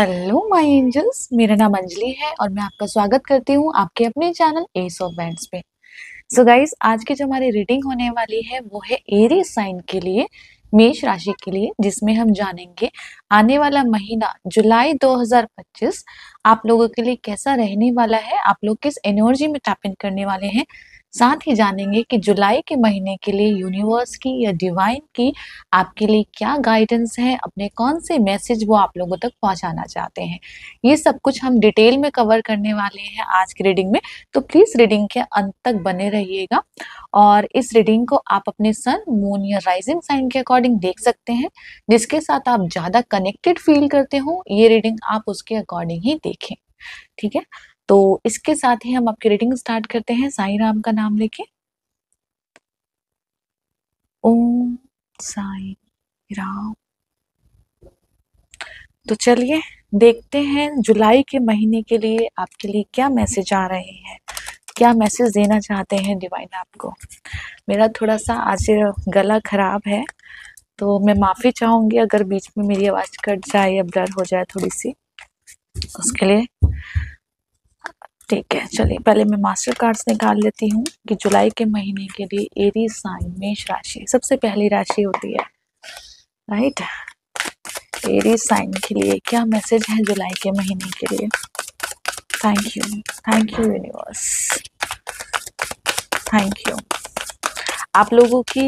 Hello my angels, मेरा नाम अंजलि है और मैं आपका स्वागत करती हूँ आपके अपने चैनल एस ऑफ बैंड्स पे। सो गाइस, आज की जो हमारी रीडिंग होने वाली है वो है एरीज साइन के लिए, मेष राशि के लिए, जिसमें हम जानेंगे आने वाला महीना जुलाई 2025 आप लोगों के लिए कैसा रहने वाला है, आप लोग किस एनर्जी में टैप इन करने वाले हैं। साथ ही जानेंगे कि जुलाई के महीने के लिए यूनिवर्स की या डिवाइन की आपके लिए क्या गाइडेंस है, अपने कौन से मैसेज वो आप लोगों तक पहुंचाना चाहते हैं। ये सब कुछ हम डिटेल में कवर करने वाले हैं आज की रीडिंग में, तो प्लीज रीडिंग के अंत तक बने रहिएगा। और इस रीडिंग को आप अपने सन, मून या राइजिंग साइन के अकॉर्डिंग देख सकते हैं। जिसके साथ आप ज्यादा कनेक्टेड फील करते हो, ये रीडिंग आप उसके अकॉर्डिंग ही देखें। ठीक है, तो इसके साथ ही हम आपकी रीडिंग स्टार्ट करते हैं साईं राम का नाम लेके। ओम साईं राम। तो चलिए देखते हैं जुलाई के महीने के लिए आपके लिए क्या मैसेज आ रहे हैं, क्या मैसेज देना चाहते हैं डिवाइन आपको। मेरा थोड़ा सा आज गला खराब है, तो मैं माफी चाहूंगी अगर बीच में मेरी आवाज कट जाए या ब्लर हो जाए थोड़ी सी, उसके लिए। ठीक है, चलिए पहले मैं मास्टर कार्ड्स निकाल लेती हूँ कि जुलाई के महीने के लिए एरीज साइन, मेष राशि सबसे पहली राशि होती है, राइट। एरीज साइन के लिए क्या मैसेज है जुलाई के महीने के लिए। Thank you universe, thank you. आप लोगों की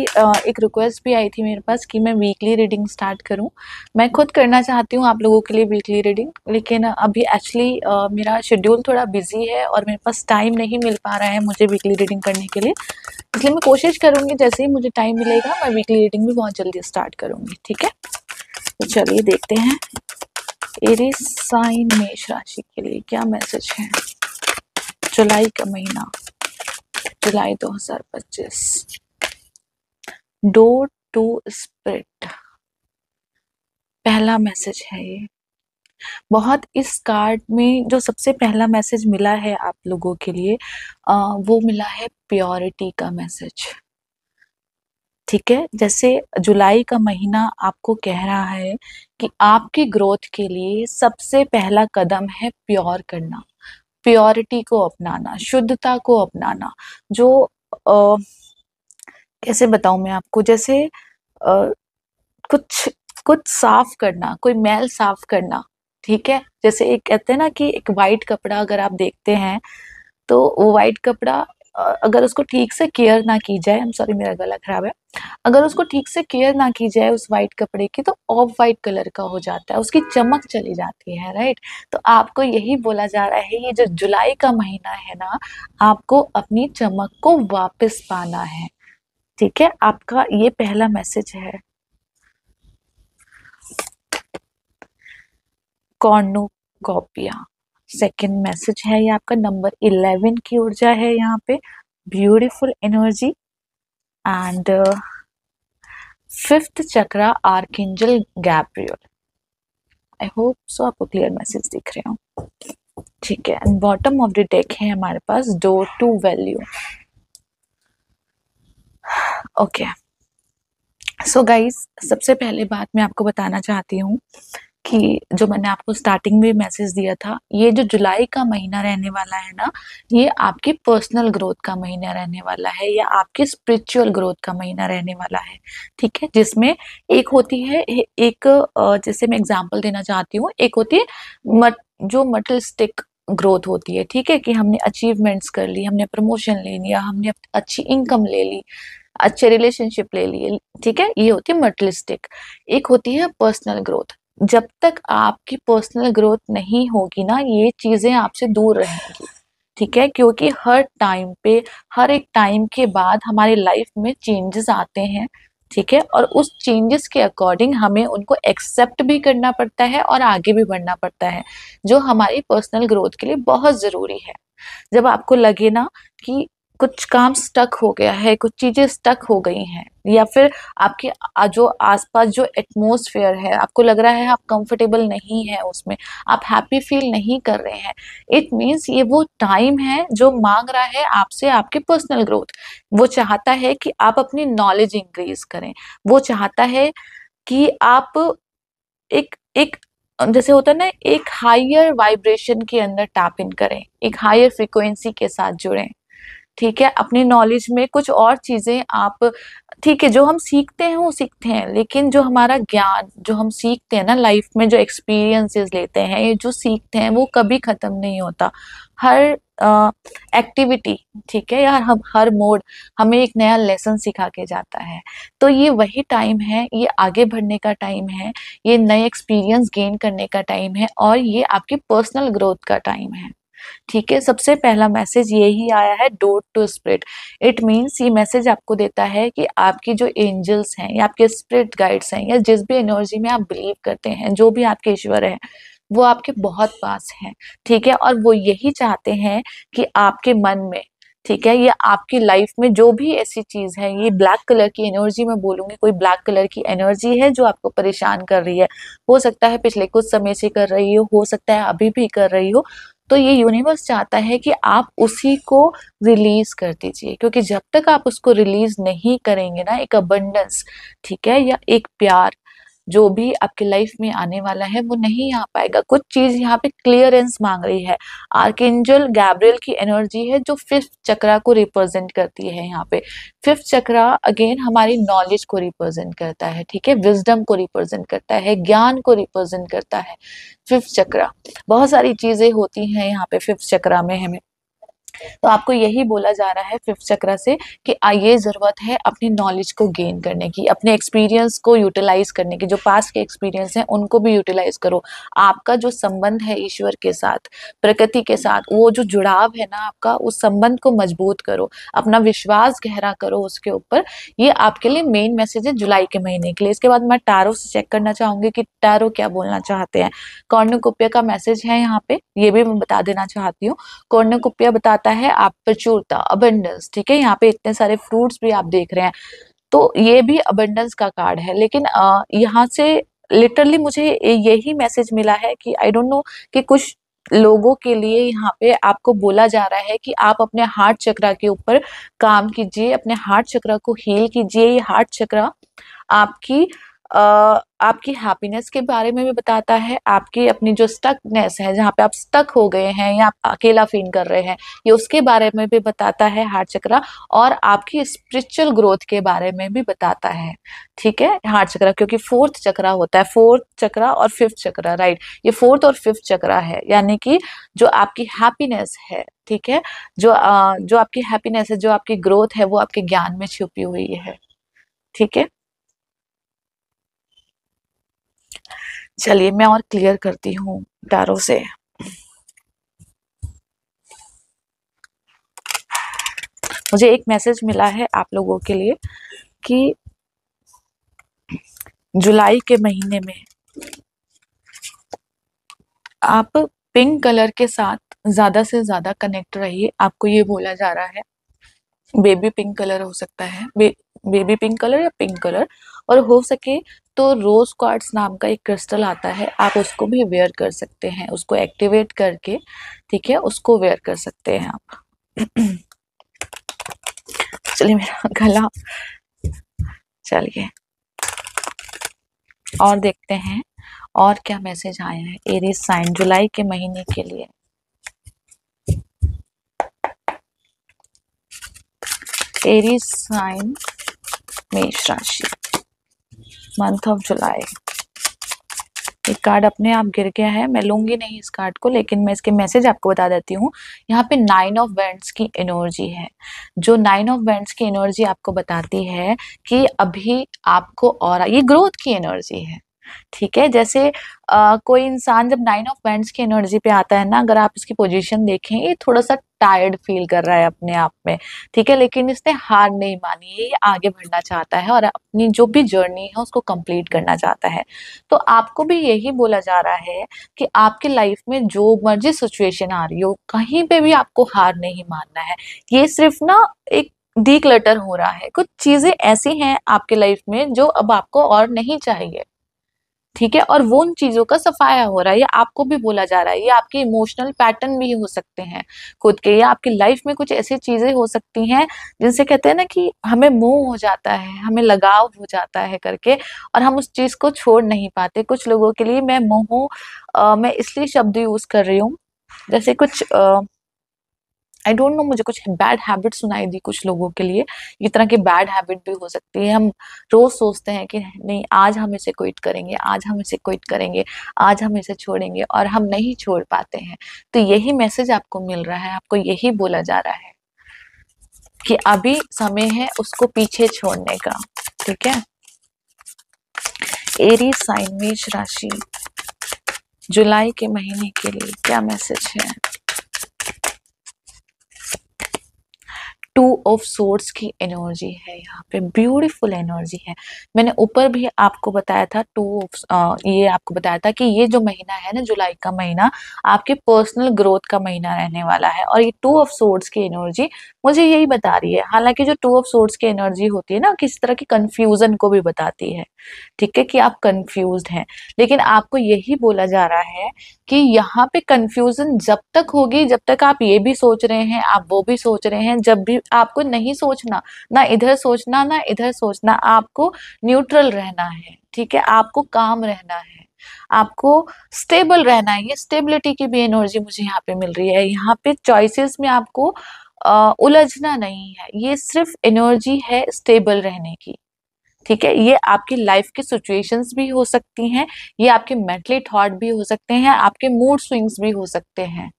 एक रिक्वेस्ट भी आई थी मेरे पास कि मैं वीकली रीडिंग स्टार्ट करूं। मैं खुद करना चाहती हूं आप लोगों के लिए वीकली रीडिंग, लेकिन अभी एक्चुअली मेरा शेड्यूल थोड़ा बिजी है और मेरे पास टाइम नहीं मिल पा रहा है मुझे वीकली रीडिंग करने के लिए। इसलिए मैं कोशिश करूंगी जैसे ही मुझे टाइम मिलेगा मैं वीकली रीडिंग भी बहुत जल्दी स्टार्ट करूंगी। ठीक है, तो चलिए देखते हैं एरीज साइन मेष राशि के लिए क्या मैसेज है जुलाई का महीना, जुलाई 2025। डोर टू स्पिरिट पहला मैसेज है ये। बहुत इस कार्ड में जो सबसे पहला मैसेज मिला है आप लोगों के लिए वो मिला है प्योरिटी का मैसेज। ठीक है, जैसे जुलाई का महीना आपको कह रहा है कि आपकी ग्रोथ के लिए सबसे पहला कदम है प्योर करना, प्योरिटी को अपनाना, शुद्धता को अपनाना। जो कैसे बताऊं मैं आपको, जैसे कुछ कुछ साफ करना, कोई मैल साफ करना। ठीक है, जैसे एक कहते हैं ना कि एक वाइट कपड़ा अगर आप देखते हैं तो वो वाइट कपड़ा अगर उसको ठीक से केयर ना की जाए, सॉरी मेरा गला खराब है, अगर उसको ठीक से केयर ना की जाए उस वाइट कपड़े की तो ऑफ वाइट कलर का हो जाता है, उसकी चमक चली जाती है, राइट। तो आपको यही बोला जा रहा है, ये जो जुलाई का महीना है ना, आपको अपनी चमक को वापस पाना है। ठीक है, आपका ये पहला मैसेज है। कॉर्नुकॉपिया सेकंड मैसेज है, ये आपका नंबर 11 की ऊर्जा है यहाँ पे, beautiful energy. And fifth chakra archangel Gabriel. I hope so आपको क्लियर मैसेज दिख रहे हो। ठीक है, and bottom of the deck है हमारे पास door to value. Okay, so guys, सबसे पहले बात मैं आपको बताना चाहती हूँ कि जो मैंने आपको स्टार्टिंग में मैसेज दिया था, ये जो जुलाई का महीना रहने वाला है ना, ये आपकी पर्सनल ग्रोथ का महीना रहने वाला है या आपकी स्पिरिचुअल ग्रोथ का महीना रहने वाला है। ठीक है, जिसमें एक होती है एक जैसे मैं एग्जांपल देना चाहती हूँ, एक होती है जो मटेरियलिस्टिक ग्रोथ होती है। ठीक है, कि हमने अचीवमेंट्स कर ली, हमने प्रमोशन ले लिया, हमने अच्छी इनकम ले ली, अच्छे रिलेशनशिप ले लिए। ठीक है, ये होती है मटेरियलिस्टिक। एक होती है पर्सनल ग्रोथ। जब तक आपकी पर्सनल ग्रोथ नहीं होगी ना, ये चीजें आपसे दूर रहेंगी। ठीक है, क्योंकि हर टाइम पे, हर एक टाइम के बाद हमारी लाइफ में चेंजेस आते हैं। ठीक है, और उस चेंजेस के अकॉर्डिंग हमें उनको एक्सेप्ट भी करना पड़ता है और आगे भी बढ़ना पड़ता है, जो हमारी पर्सनल ग्रोथ के लिए बहुत जरूरी है। जब आपको लगे ना कि कुछ काम स्टक हो गया है, कुछ चीजें स्टक हो गई हैं, या फिर आपके जो आसपास जो एटमॉस्फेयर है आपको लग रहा है आप कंफर्टेबल नहीं है उसमें, आप हैप्पी फील नहीं कर रहे हैं, इट मीन्स ये वो टाइम है जो मांग रहा है आपसे आपके पर्सनल ग्रोथ। वो चाहता है कि आप अपनी नॉलेज इंक्रीज करें, वो चाहता है कि आप एक एक जैसे होता है ना, एक हायर वाइब्रेशन के अंदर टैप इन करें, एक हायर फ्रीक्वेंसी के साथ जुड़ें। ठीक है, अपनी नॉलेज में कुछ और चीजें आप, ठीक है, जो हम सीखते हैं वो सीखते हैं, लेकिन जो हमारा ज्ञान जो हम सीखते हैं ना लाइफ में, जो एक्सपीरियंसेस लेते हैं, ये जो सीखते हैं वो कभी खत्म नहीं होता। हर एक्टिविटी, ठीक है, या हम हर मोड हमें एक नया लेसन सिखा के जाता है। तो ये वही टाइम है, ये आगे बढ़ने का टाइम है, ये नए एक्सपीरियंस गेन करने का टाइम है, और ये आपकी पर्सनल ग्रोथ का टाइम है। ठीक है, सबसे पहला मैसेज यही आया है, डोंट टू स्प्रिट। इट मीन्स ये मैसेज आपको देता है कि आपकी जो एंजल्स हैं या आपके स्पिरिट गाइड्स हैं, या जिस भी एनर्जी में आप बिलीव करते हैं, जो भी आपके ईश्वर है, वो आपके बहुत पास हैं। ठीक है, और वो यही चाहते हैं कि आपके मन में, ठीक है, ये आपकी लाइफ में जो भी ऐसी चीज है, ये ब्लैक कलर की एनर्जी मैं बोलूंगी, कोई ब्लैक कलर की एनर्जी है जो आपको परेशान कर रही है, हो सकता है पिछले कुछ समय से कर रही हो सकता है अभी भी कर रही हो। तो ये यूनिवर्स चाहता है कि आप उसी को रिलीज कर दीजिए, क्योंकि जब तक आप उसको रिलीज नहीं करेंगे ना, एक अबंडेंस, ठीक है, या एक प्यार जो भी आपके लाइफ में आने वाला है, वो नहीं आ पाएगा। कुछ चीज यहाँ पे क्लियरेंस मांग रही है। आर्कएंजल गैब्रियल की एनर्जी है जो फिफ्थ चक्रा को रिप्रेजेंट करती है। यहाँ पे फिफ्थ चक्रा अगेन हमारी नॉलेज को रिप्रेजेंट करता है, ठीक है, विजडम को रिप्रेजेंट करता है, ज्ञान को रिप्रेजेंट करता है। फिफ्थ चक्रा, बहुत सारी चीजें होती हैं यहाँ पे फिफ्थ चक्रा में हमें। तो आपको यही बोला जा रहा है फिफ्थ चक्र से कि ये जरूरत है अपनी नॉलेज को गेन करने की, अपने एक्सपीरियंस को यूटिलाइज करने की, जो पास्ट के एक्सपीरियंस हैं उनको भी यूटिलाइज करो। आपका जो संबंध है ईश्वर के साथ, प्रकृति के साथ, वो जो जुड़ाव है ना आपका, उस संबंध को मजबूत करो, अपना विश्वास गहरा करो उसके ऊपर। ये आपके लिए मेन मैसेज है जुलाई के महीने के लिए। इसके बाद मैं टैरो से चेक करना चाहूंगी कि टैरो क्या बोलना चाहते हैं। कॉर्नुकोपिया का मैसेज है यहाँ पे, ये भी मैं बता देना चाहती हूँ। कॉर्नुकोपिया बताता है आप प्रचुरता, अबंडेंस, ठीक है, यहाँ पे इतने सारे फ्रूट्स भी आप देख रहे हैं, तो ये भी अबंडेंस का कार्ड है। लेकिन यहाँ से लिटरली मुझे यही मैसेज मिला है कि आई डोंट नो, कि कुछ लोगों के लिए यहाँ पे आपको बोला जा रहा है कि आप अपने हार्ट चक्रा के ऊपर काम कीजिए, अपने हार्ट चक्रा को हील कीजिए। ये हार्ट चक्रा आपकी आपकी हैप्पीनेस के बारे में भी बताता है, आपकी अपनी जो स्टकनेस है, जहाँ पे आप स्टक हो गए हैं या आप अकेला फील कर रहे हैं, ये उसके बारे में भी बताता है हार्ट चक्रा, और आपकी स्पिरिचुअल ग्रोथ के बारे में भी बताता है। ठीक है, हार्ट चक्रा, क्योंकि फोर्थ चक्रा होता है, फोर्थ चक्रा और फिफ्थ चक्रा, राइट, ये फोर्थ और फिफ्थ चक्रा है, यानी कि जो आपकी हैप्पीनेस है, ठीक है, जो आपकी हैप्पीनेस है, जो आपकी ग्रोथ है, वो आपके ज्ञान में छुपी हुई है। ठीक है, चलिए मैं और क्लियर करती हूँ टैरो से। मुझे एक मैसेज मिला है आप लोगों के लिए कि जुलाई के महीने में आप पिंक कलर के साथ ज्यादा से ज्यादा कनेक्ट रहिए। आपको ये बोला जा रहा है, बेबी पिंक कलर हो सकता है, बेबी पिंक कलर या पिंक कलर, और हो सके तो रोज क्वार्ट्स नाम का एक क्रिस्टल आता है, आप उसको भी वेयर कर सकते हैं, उसको एक्टिवेट करके, ठीक है, उसको वेयर कर सकते हैं आप। चलिए मेरा गला, चलिए और देखते हैं और क्या मैसेज आए हैं एरीज साइन जुलाई के महीने के लिए। एरीज साइन मेष राशि, मंथ ऑफ जुलाई। एक कार्ड अपने आप गिर गया है, मैं लूंगी नहीं इस कार्ड को, लेकिन मैं इसके मैसेज आपको बता देती हूँ। यहाँ पे 9 ऑफ वैंड्स की एनर्जी है, जो 9 ऑफ वैंड्स की एनर्जी आपको बताती है कि अभी आपको, और ये ग्रोथ की एनर्जी है। ठीक है, जैसे कोई इंसान जब 9 ऑफ वैंड्स की एनर्जी पे आता है ना, अगर आप इसकी पोजीशन देखें, ये थोड़ा सा टायर्ड फील कर रहा है अपने आप में, ठीक है, लेकिन इसने हार नहीं मानी है, ये आगे बढ़ना चाहता है और अपनी जो भी जर्नी है उसको कंप्लीट करना चाहता है। तो आपको भी यही बोला जा रहा है कि आपके लाइफ में जो मर्जी सिचुएशन आ रही हो, कहीं पे भी आपको हार नहीं मानना है। ये सिर्फ ना एक डीक्लटर हो रहा है, कुछ चीजें ऐसी हैं आपके लाइफ में जो अब आपको और नहीं चाहिए। ठीक है, और वो उन चीजों का सफाया हो रहा है, या आपको भी बोला जा रहा है, ये आपके इमोशनल पैटर्न भी हो सकते हैं खुद के, या आपकी लाइफ में कुछ ऐसी चीजें हो सकती हैं जिनसे कहते हैं ना कि हमें मोह हो जाता है, हमें लगाव हो जाता है करके, और हम उस चीज को छोड़ नहीं पाते। कुछ लोगों के लिए मैं मोह मैं इसलिए शब्द यूज कर रही हूँ, जैसे कुछ आई डोंट नो, मुझे कुछ बैड हैबिट सुनाई दी कुछ लोगों के लिए। ये तरह की बैड हैबिट भी हो सकती है। हम रोज सोचते हैं कि नहीं, आज हम इसे क्विट करेंगे, आज हम इसे क्विट करेंगे, आज हम इसे छोड़ेंगे, और हम नहीं छोड़ पाते हैं। तो यही मैसेज आपको मिल रहा है, आपको यही बोला जा रहा है कि अभी समय है उसको पीछे छोड़ने का। ठीक है, एरीज साइन, मेष राशि, जुलाई के महीने के लिए क्या मैसेज है? टू ऑफ सोर्ड्स की एनर्जी है यहाँ पे, ब्यूटीफुल एनर्जी है। मैंने ऊपर भी आपको बताया था ये आपको बताया था कि ये जो महीना है ना, जुलाई का महीना, आपके पर्सनल ग्रोथ का महीना रहने वाला है। और ये टू ऑफ सोर्ड्स की एनर्जी मुझे यही बता रही है। हालांकि जो टू ऑफ सोर्ड्स की एनर्जी होती है ना, किसी तरह की कंफ्यूजन को भी बताती है। ठीक है, कि आप कंफ्यूज्ड हैं, लेकिन आपको यही बोला जा रहा है कि यहाँ पे कंफ्यूजन जब तक होगी, जब तक आप ये भी सोच रहे हैं, आप वो भी सोच रहे हैं, जब भी आपको नहीं सोचना, ना इधर सोचना ना इधर सोचना, आपको न्यूट्रल रहना है। ठीक है, आपको काम रहना है, आपको स्टेबल रहना है। ये स्टेबिलिटी की भी एनर्जी मुझे यहाँ पे मिल रही है। यहाँ पे चॉइसेस में आपको उलझना नहीं है, ये सिर्फ एनर्जी है स्टेबल रहने की। ठीक है, ये आपकी लाइफ की सिचुएशंस भी हो सकती हैं, ये आपके मेंटली थॉट भी हो सकते हैं, आपके मूड स्विंग्स भी हो सकते हैं।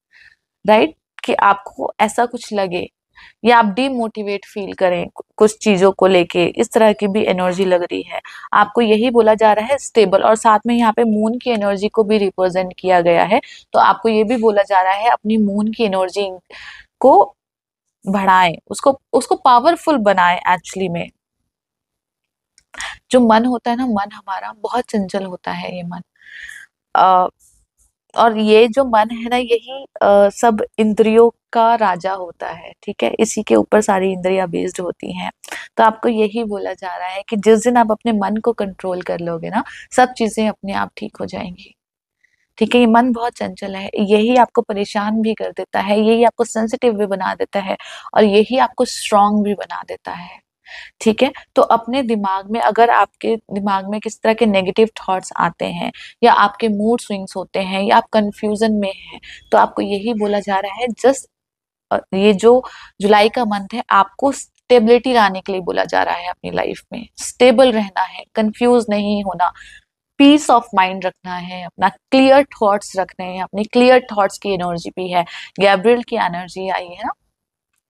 राइट, कि आपको ऐसा कुछ लगे, या आप डीमोटिवेट फील करें कुछ चीजों को लेके, इस तरह की भी एनर्जी लग रही है। आपको यही बोला जा रहा है स्टेबल, और साथ में यहाँ पे मून की एनर्जी को भी रिप्रेजेंट किया गया है। तो आपको ये भी बोला जा रहा है अपनी मून की एनर्जी को बढ़ाएं, उसको उसको पावरफुल बनाएं। एक्चुअली में जो मन होता है ना, मन हमारा बहुत चंचल होता है, ये मन। अ, और ये जो मन है ना, यही सब इंद्रियों का राजा होता है। ठीक है, इसी के ऊपर सारी इंद्रियां बेस्ड होती हैं। तो आपको यही बोला जा रहा है कि जिस दिन आप अपने मन को कंट्रोल कर लोगे ना, सब चीजें अपने आप ठीक हो जाएंगी। ठीक है, ये मन बहुत चंचल है, यही आपको परेशान भी कर देता है, यही आपको सेंसिटिव भी बना देता है, और यही आपको स्ट्रांग भी बना देता है। ठीक है, तो अपने दिमाग में, अगर आपके दिमाग में किस तरह के नेगेटिव थॉट्स आते हैं, या आपके मूड स्विंग्स होते हैं, या आप कंफ्यूजन में हैं, तो आपको यही बोला जा रहा है, जस्ट ये जो जुलाई का मंथ है, आपको स्टेबिलिटी लाने के लिए बोला जा रहा है। अपनी लाइफ में स्टेबल रहना है, कंफ्यूज नहीं होना, पीस ऑफ माइंड रखना है, अपना क्लियर थॉट्स रखने हैं। अपनी क्लियर थॉट्स की एनर्जी भी है, गैब्रियल की एनर्जी आई है ना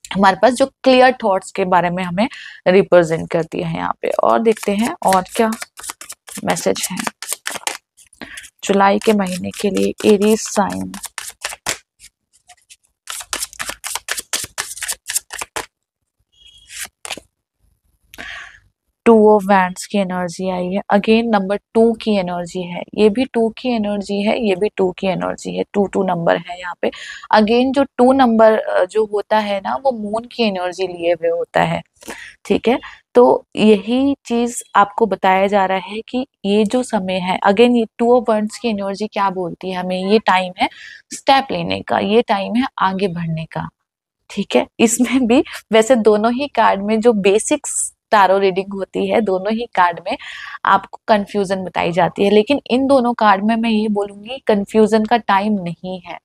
हमारे पास, जो क्लियर थॉट्स के बारे में हमें रिप्रेजेंट करती है यहाँ पे। और देखते हैं और क्या मैसेज है जुलाई के महीने के लिए Aries sign. Two of wands की एनर्जी आई है, अगेन नंबर 2 की एनर्जी है, ये भी 2 की एनर्जी है, ये भी 2 की एनर्जी है, 2 नंबर है यहाँ पे। अगेन जो 2 नंबर जो होता है ना, वो मून की एनर्जी लिए हुए होता है। ठीक है, तो यही चीज आपको बताया जा रहा है कि ये जो समय है, अगेन ये 2 ऑफ वैंड्स की एनर्जी क्या बोलती है हमें, ये टाइम है स्टेप लेने का, ये टाइम है आगे बढ़ने का। ठीक है, इसमें भी वैसे दोनों ही कार्ड में जो बेसिक्स टारो रीडिंग होती है, दोनों ही कार्ड में आपको कंफ्यूजन बताई जाती है, लेकिन इन दोनों कार्ड में मैं ये बोलूंगी कंफ्यूजन का टाइम नहीं है।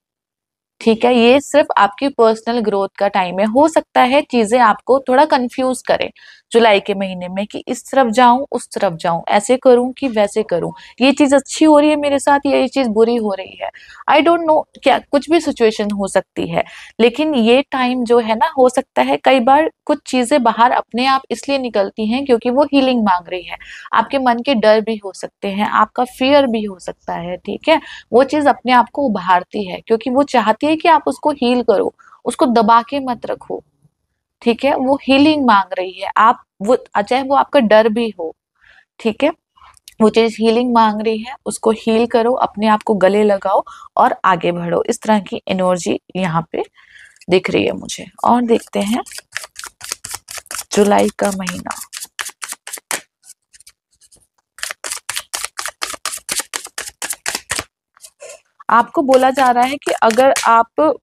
ठीक है, ये सिर्फ आपकी पर्सनल ग्रोथ का टाइम है। हो सकता है चीजें आपको थोड़ा कंफ्यूज करें जुलाई के महीने में, कि इस तरफ जाऊं उस तरफ जाऊं, ऐसे करूं कि वैसे करूं, ये चीज अच्छी हो रही है मेरे साथ, ये चीज बुरी हो रही है। आई डोंट नो, क्या कुछ भी सिचुएशन हो सकती है। लेकिन ये टाइम जो है ना, हो सकता है कई बार कुछ चीजें बाहर अपने आप इसलिए निकलती हैं क्योंकि वो हीलिंग मांग रही है। आपके मन के डर भी हो सकते हैं, आपका फियर भी हो सकता है। ठीक है, वो चीज अपने आप को उभारती है क्योंकि वो चाहती है कि आप उसको हील करो, उसको दबा के मत रखो। ठीक है, वो हीलिंग मांग रही है, आप वो चाहे वो आपका डर भी हो। ठीक है, वो चीज हीलिंग मांग रही है, उसको हील करो, अपने आप को गले लगाओ और आगे बढ़ो। इस तरह की एनर्जी यहाँ पे दिख रही है मुझे। और देखते हैं जुलाई का महीना, आपको बोला जा रहा है कि अगर आप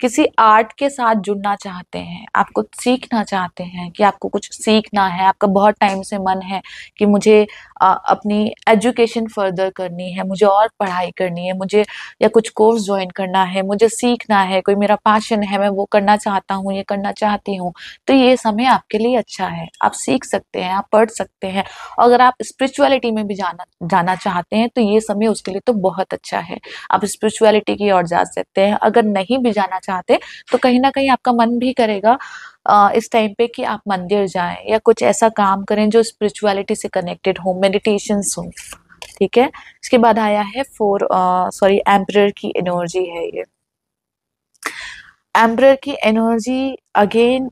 किसी आर्ट के साथ जुड़ना चाहते हैं, आप कुछ सीखना चाहते हैं, कि आपको कुछ सीखना है, आपका बहुत टाइम से मन है कि मुझे अपनी एजुकेशन फर्दर करनी है, मुझे और पढ़ाई करनी है, मुझे या कुछ कोर्स ज्वाइन करना है, मुझे सीखना है, कोई मेरा पैशन है, मैं वो करना चाहता हूँ, ये करना चाहती हूँ, तो ये समय आपके लिए अच्छा है। आप सीख सकते हैं, आप पढ़ सकते हैं। और अगर आप स्पिरिचुअलिटी में भी जाना जाना चाहते हैं तो ये समय उसके लिए तो बहुत अच्छा है। आप स्पिरिचुअलिटी की ओर जा सकते हैं। अगर नहीं भी जाना चाहते तो कहीं ना कहीं आपका मन भी करेगा इस टाइम पे कि आप मंदिर जाएं या कुछ ऐसा काम करें जो स्पिरिचुअलिटी से कनेक्टेड हो, मेडिटेशंस हो। ठीक है। इसके बाद आया है एम्परर की एनर्जी है ये। एम्परर की एनर्जी अगेन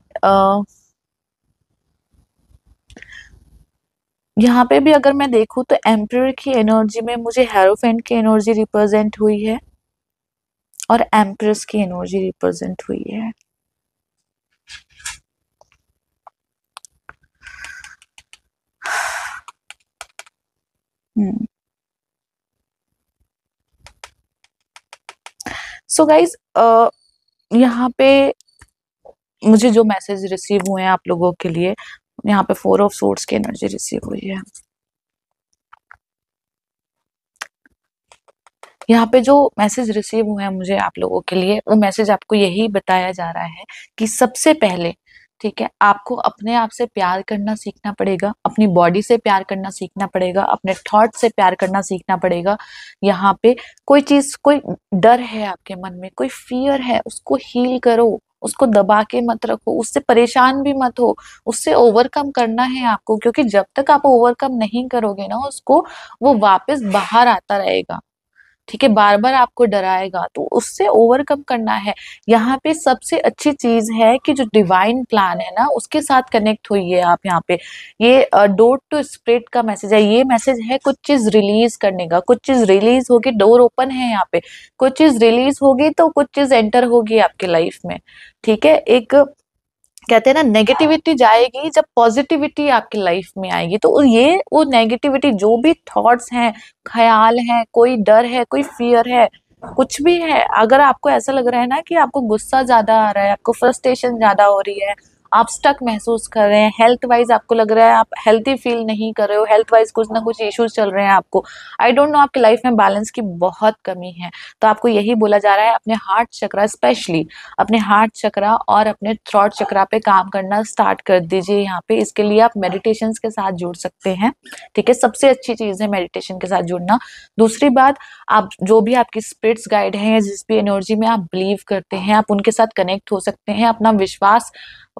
यहाँ पे भी अगर मैं देखूं तो एम्परर की एनर्जी में मुझे हेरोफेंट की एनर्जी रिप्रेजेंट हुई है और एम्प्रेस की एनर्जी रिप्रेजेंट हुई है। सो गाइज यहाँ पे मुझे जो मैसेज रिसीव हुए हैं आप लोगों के लिए, यहाँ पे 4 ऑफ सोर्ड्स की एनर्जी रिसीव हुई है। यहाँ पे जो मैसेज रिसीव हुए हैं मुझे आप लोगों के लिए, वो मैसेज आपको यही बताया जा रहा है कि सबसे पहले, ठीक है, आपको अपने आप से प्यार करना सीखना पड़ेगा, अपनी बॉडी से प्यार करना सीखना पड़ेगा, अपने थॉट से प्यार करना सीखना पड़ेगा। यहाँ पे कोई चीज, कोई डर है आपके मन में, कोई फियर है, उसको हील करो, उसको दबा के मत रखो, उससे परेशान भी मत हो, उससे ओवरकम करना है आपको, क्योंकि जब तक आप ओवरकम नहीं करोगे ना उसको, वो वापस बाहर आता रहेगा। ठीक है, बार बार आपको डराएगा, तो उससे ओवरकम करना है। यहाँ पे सबसे अच्छी चीज है कि जो डिवाइन प्लान है ना, उसके साथ कनेक्ट होइए आप। यहाँ पे ये डोर टू स्प्रिट का मैसेज है, ये मैसेज है कुछ चीज रिलीज करने का, कुछ चीज रिलीज होगी, डोर ओपन है यहाँ पे, कुछ चीज रिलीज होगी तो कुछ चीज एंटर होगी आपके लाइफ में। ठीक है, एक कहते हैं ना, नेगेटिविटी जाएगी जब पॉजिटिविटी आपकी लाइफ में आएगी। तो ये वो नेगेटिविटी, जो भी थॉट्स हैं, ख्याल हैं, कोई डर है, कोई फियर है, कुछ भी है, अगर आपको ऐसा लग रहा है ना कि आपको गुस्सा ज्यादा आ रहा है, आपको फ्रस्ट्रेशन ज्यादा हो रही है, आप स्टक महसूस कर रहे हैं, हेल्थ वाइज आपको लग रहा है आप हेल्थी फील नहीं कर रहे हो, हेल्थ वाइज कुछ ना कुछ इश्यूज चल रहे हैं आपको, आई डोंट नो, आपकी लाइफ में बैलेंस की बहुत कमी है, तो आपको यही बोला जा रहा है, अपने हार्ट चक्रा, स्पेशली अपने हार्ट चक्रा और अपने थ्रॉट चक्रा पे काम करना स्टार्ट कर दीजिए। यहाँ पे इसके लिए आप मेडिटेशन के साथ जुड़ सकते हैं। ठीक है, सबसे अच्छी चीज है मेडिटेशन के साथ जुड़ना। दूसरी बात, आप जो भी आपकी स्पिरिट्स गाइड हैं या जिस भी एनर्जी में आप बिलीव करते हैं, आप उनके साथ कनेक्ट हो सकते हैं, अपना विश्वास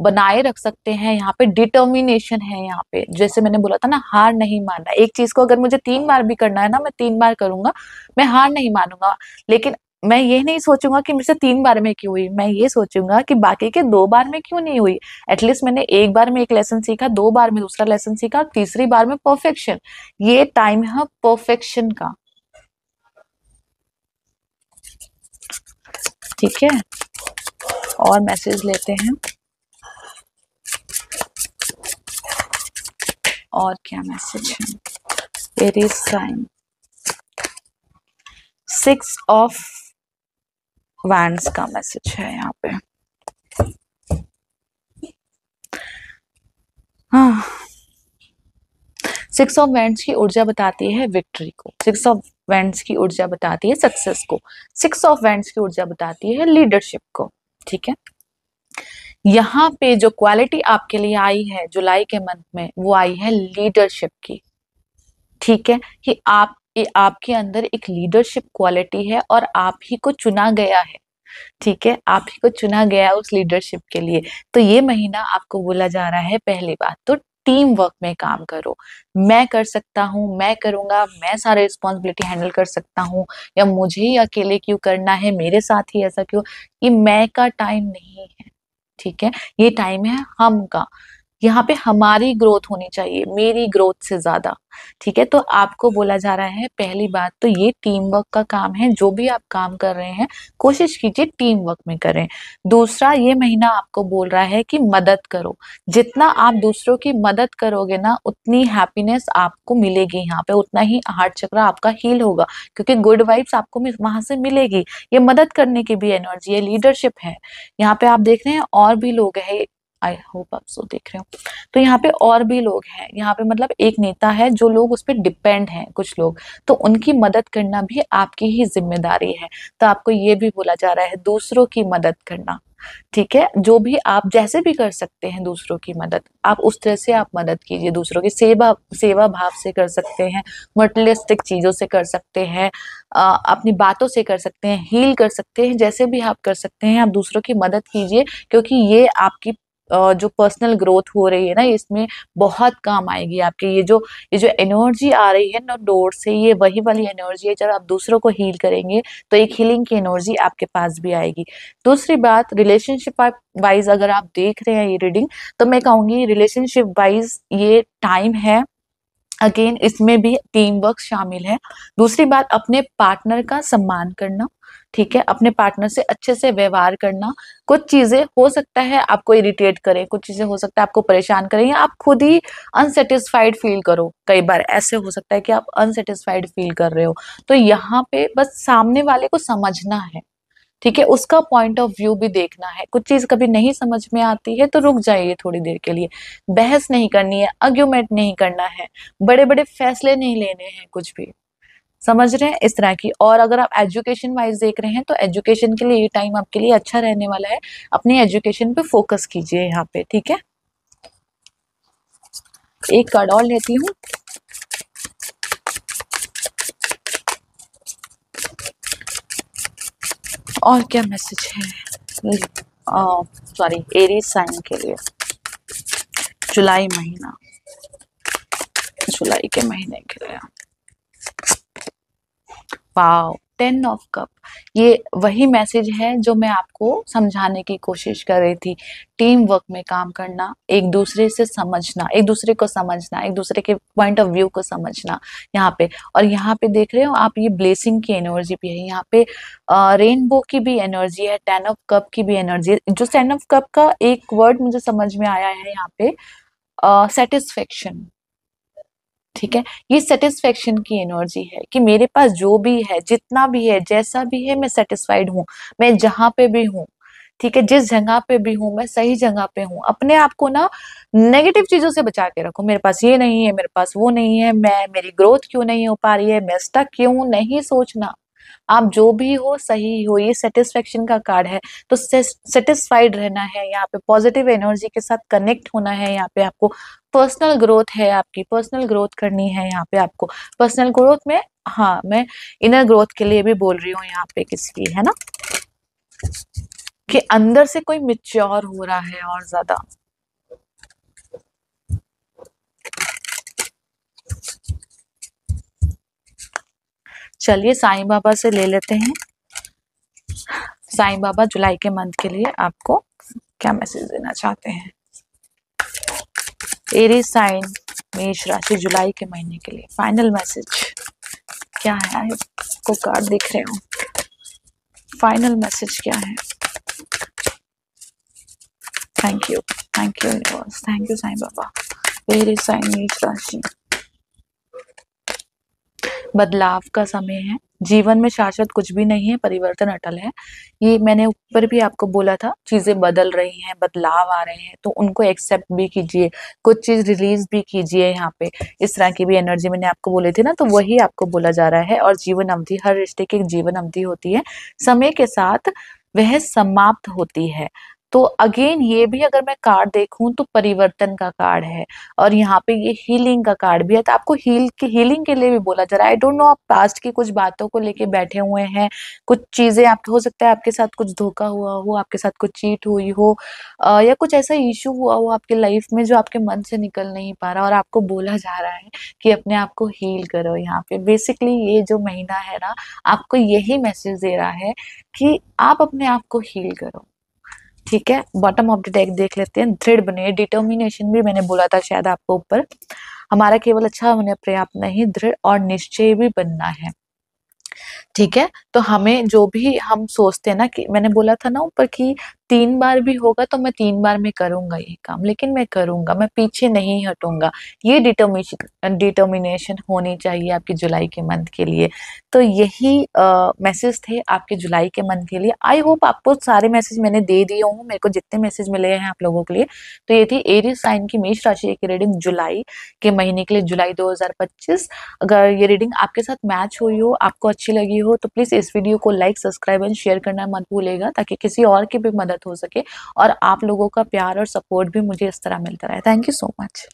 बनाए रख सकते हैं। यहाँ पे डिटर्मिनेशन है, यहाँ पे जैसे मैंने बोला था ना, हार नहीं मानना। एक चीज को अगर मुझे 3 बार भी करना है ना, मैं 3 बार करूंगा, मैं हार नहीं मानूंगा। लेकिन मैं ये नहीं सोचूंगा कि मुझसे 3 बार में क्यों हुई, मैं ये सोचूंगा कि बाकी के 2 बार में क्यों नहीं हुई। एटलीस्ट मैंने एक बार में एक लेसन सीखा, 2 बार में दूसरा लेसन सीखा, तीसरी बार में परफेक्शन। ये टाइम है परफेक्शन का। ठीक है, और मैसेज लेते हैं, और क्या मैसेज है। एरीज साइन, 6 ऑफ वैंड्स का मैसेज है यहाँ पे। हाँ, 6 ऑफ वैंड्स की ऊर्जा बताती है विक्ट्री को, 6 ऑफ वैंड्स की ऊर्जा बताती है सक्सेस को, 6 ऑफ वैंड्स की ऊर्जा बताती है लीडरशिप को। ठीक है, यहाँ पे जो क्वालिटी आपके लिए आई है जुलाई के मंथ में, वो आई है लीडरशिप की। ठीक है, कि आपके अंदर एक लीडरशिप क्वालिटी है और आप ही को चुना गया है। ठीक है, आप ही को चुना गया है उस लीडरशिप के लिए। तो ये महीना आपको बोला जा रहा है, पहली बात तो टीम वर्क में काम करो। मैं कर सकता हूँ, मैं करूंगा, मैं सारे रिस्पॉन्सिबिलिटी हैंडल कर सकता हूँ, या मुझे ही अकेले क्यों करना है, मेरे साथ ही ऐसा क्यों, ये मैं का टाइम नहीं है। ठीक है, ये टाइम है हम का। यहाँ पे हमारी ग्रोथ होनी चाहिए, मेरी ग्रोथ से ज्यादा। ठीक है, तो आपको बोला जा रहा है पहली बात तो ये टीम वर्क का काम है, जो भी आप काम कर रहे हैं कोशिश कीजिए टीम वर्क में करें। दूसरा, ये महीना आपको बोल रहा है कि मदद करो। जितना आप दूसरों की मदद करोगे ना, उतनी हैप्पीनेस आपको मिलेगी यहाँ पे, उतना ही हार्ट चक्र आपका हील होगा, क्योंकि गुड वाइब्स आपको वहां से मिलेगी। ये मदद करने की भी एनर्जी है, लीडरशिप है। यहाँ पे आप देख रहे हैं और भी लोग हैं, आई होप आप सो देख रहे हो। तो यहाँ पे और भी लोग हैं, यहाँ पे मतलब एक नेता है, जो लोग उस पर डिपेंड हैं कुछ लोग, तो उनकी मदद करना भी आपकी ही जिम्मेदारी है। तो आपको ये भी बोला जा रहा है दूसरों की मदद करना। ठीक है, जो भी आप जैसे भी कर सकते हैं दूसरों की मदद, आप उस तरह से आप मदद कीजिए। दूसरों की सेवा सेवा भाव से कर सकते हैं, मटेरियलिस्टिक चीजों से कर सकते हैं, अपनी बातों से कर सकते हैं, हील कर सकते हैं, जैसे भी आप कर सकते हैं आप दूसरों की मदद कीजिए, क्योंकि ये आपकी जो पर्सनल ग्रोथ हो रही है ना, इसमें बहुत काम आएगी आपके। ये जो एनर्जी आ रही है ना डोर से, ये वही वाली एनर्जी है, जब आप दूसरों को हील करेंगे तो एक हीलिंग की एनर्जी आपके पास भी आएगी। दूसरी बात, रिलेशनशिप वाइज अगर आप देख रहे हैं ये रीडिंग, तो मैं कहूंगी रिलेशनशिप वाइज ये टाइम है, अगेन इसमें भी टीम वर्क शामिल है। दूसरी बात, अपने पार्टनर का सम्मान करना। ठीक है, अपने पार्टनर से अच्छे से व्यवहार करना। कुछ चीजें हो सकता है आपको इरिटेट करें, कुछ चीजें हो सकता है आपको परेशान करें, या आप खुद ही अनसेटिस्फाइड फील करो। कई बार ऐसे हो सकता है कि आप अनसेटिस्फाइड फील कर रहे हो, तो यहाँ पे बस सामने वाले को समझना है। ठीक है, उसका पॉइंट ऑफ व्यू भी देखना है। कुछ चीज कभी नहीं समझ में आती है तो रुक जाइए थोड़ी देर के लिए। बहस नहीं करनी है, आर्ग्यूमेंट नहीं करना है, बड़े बड़े फैसले नहीं लेने हैं कुछ भी। समझ रहे हैं इस तरह की। और अगर आप एजुकेशन वाइज देख रहे हैं, तो एजुकेशन के लिए ये टाइम आपके लिए अच्छा रहने वाला है। अपनी एजुकेशन पे फोकस कीजिए यहाँ पे। ठीक है, एक कार्ड और लेती हूँ। और क्या मैसेज है, सॉरी, एरीज साइन के लिए जुलाई महीना, जुलाई के महीने के लिए। Wow, 10 of cup. ये वही मैसेज है जो मैं आपको समझाने की कोशिश कर रही थी। टीम वर्क में काम करना, एक दूसरे से समझना, एक दूसरे को समझना, एक दूसरे के पॉइंट ऑफ व्यू को समझना यहाँ पे। और यहाँ पे देख रहे हो आप, ये ब्लेसिंग की एनर्जी भी है यहाँ पे, रेनबो की भी एनर्जी है, 10 ऑफ कप की भी एनर्जी है। जो 10 ऑफ कप का एक वर्ड मुझे समझ में आया है यहाँ पे, सेटिस्फेक्शन। ठीक है, ये सेटिस्फेक्शन की एनर्जी है कि मेरे पास जो भी है, जितना भी है, जैसा भी है, मैं सेटिस्फाइड हूँ। मैं जहां पे भी हूँ, ठीक है, जिस जगह पे भी हूँ, मैं सही जगह पे हूँ। अपने आप को ना नेगेटिव चीजों से बचा के रखो। मेरे पास ये नहीं है, मेरे पास वो नहीं है, मेरी ग्रोथ क्यों नहीं हो पा रही है, मैं स्टक क्यों, नहीं सोचना। आप जो भी हो सही हो, ये सेटिस्फेक्शन का कार्ड है। तो सेटिस्फाइड रहना है यहाँ पे, पॉजिटिव एनर्जी के साथ कनेक्ट होना है यहाँ पे आपको। पर्सनल ग्रोथ है, आपकी पर्सनल ग्रोथ करनी है यहाँ पे आपको। पर्सनल ग्रोथ में, हाँ, मैं इनर ग्रोथ के लिए भी बोल रही हूँ यहाँ पे, किसकी है ना, कि अंदर से कोई मिच्योर हो रहा है और ज्यादा। चलिए साईं बाबा से ले लेते हैं। साईं बाबा जुलाई के मंथ के लिए आपको क्या मैसेज देना चाहते हैं। एरीज साइन, मेष राशि, जुलाई के महीने के लिए फाइनल मैसेज क्या है। आपको कार्ड दिख रहे हो, फाइनल मैसेज क्या है। Thank you, thank you universe, thank you Sai Baba. Aries sign, मेष राशि, बदलाव का समय है। जीवन में शाश्वत कुछ भी नहीं है, परिवर्तन अटल है। ये मैंने ऊपर भी आपको बोला था, चीजें बदल रही हैं, बदलाव आ रहे हैं, तो उनको एक्सेप्ट भी कीजिए, कुछ चीज रिलीज भी कीजिए यहाँ पे। इस तरह की भी एनर्जी मैंने आपको बोली थी ना, तो वही आपको बोला जा रहा है। और जीवन अवधि, हर रिश्ते की एक जीवन अवधि होती है, समय के साथ वह समाप्त होती है। तो अगेन ये भी अगर मैं कार्ड देखूं तो परिवर्तन का कार्ड है, और यहाँ पे ये हीलिंग का कार्ड भी है। तो आपको हीलिंग के लिए भी बोला जा रहा है। आई डोंट नो, आप पास्ट की कुछ बातों को लेके बैठे हुए हैं, कुछ चीजें आप, हो सकता है आपके साथ कुछ धोखा हुआ हो, आपके साथ कुछ चीट हुई हो, या कुछ ऐसा इश्यू हुआ हो आपके लाइफ में जो आपके मन से निकल नहीं पा रहा, और आपको बोला जा रहा है कि अपने आप को हील करो। यहाँ पे बेसिकली ये जो महीना है ना, आपको यही मैसेज दे रहा है कि आप अपने आप को हील करो। ठीक है, बॉटम ऑफ द डेक देख लेते हैं। दृढ़ बने, डिटर्मिनेशन भी मैंने बोला था शायद आपको ऊपर। हमारा केवल अच्छा होने पर्याप्त नहीं, दृढ़ और निश्चय भी बनना है। ठीक है, तो हमें जो भी हम सोचते हैं ना, कि मैंने बोला था ना ऊपर कि 3 बार भी होगा तो मैं 3 बार में करूँगा ये काम, लेकिन मैं करूँगा, मैं पीछे नहीं हटूँगा। ये डिटर्मिनेशन होनी चाहिए आपकी जुलाई के मंथ के लिए। तो यही मैसेज थे आपके जुलाई के मंथ के लिए। आई होप आपको सारे मैसेज मैंने दे दिए होंगे, मेरे को जितने मैसेज मिले हैं आप लोगों के लिए। तो ये थी एरीज साइन की मेष राशि की रीडिंग जुलाई के महीने के लिए, जुलाई 2025। अगर ये रीडिंग आपके साथ मैच हुई हो, आपको अच्छी लगी हो, तो प्लीज़ इस वीडियो को लाइक, सब्सक्राइब एंड शेयर करना मत भूलिएगा, ताकि किसी और की भी मदद हो सके और आप लोगों का प्यार और सपोर्ट भी मुझे इस तरह मिलता रहे। Thank you so much.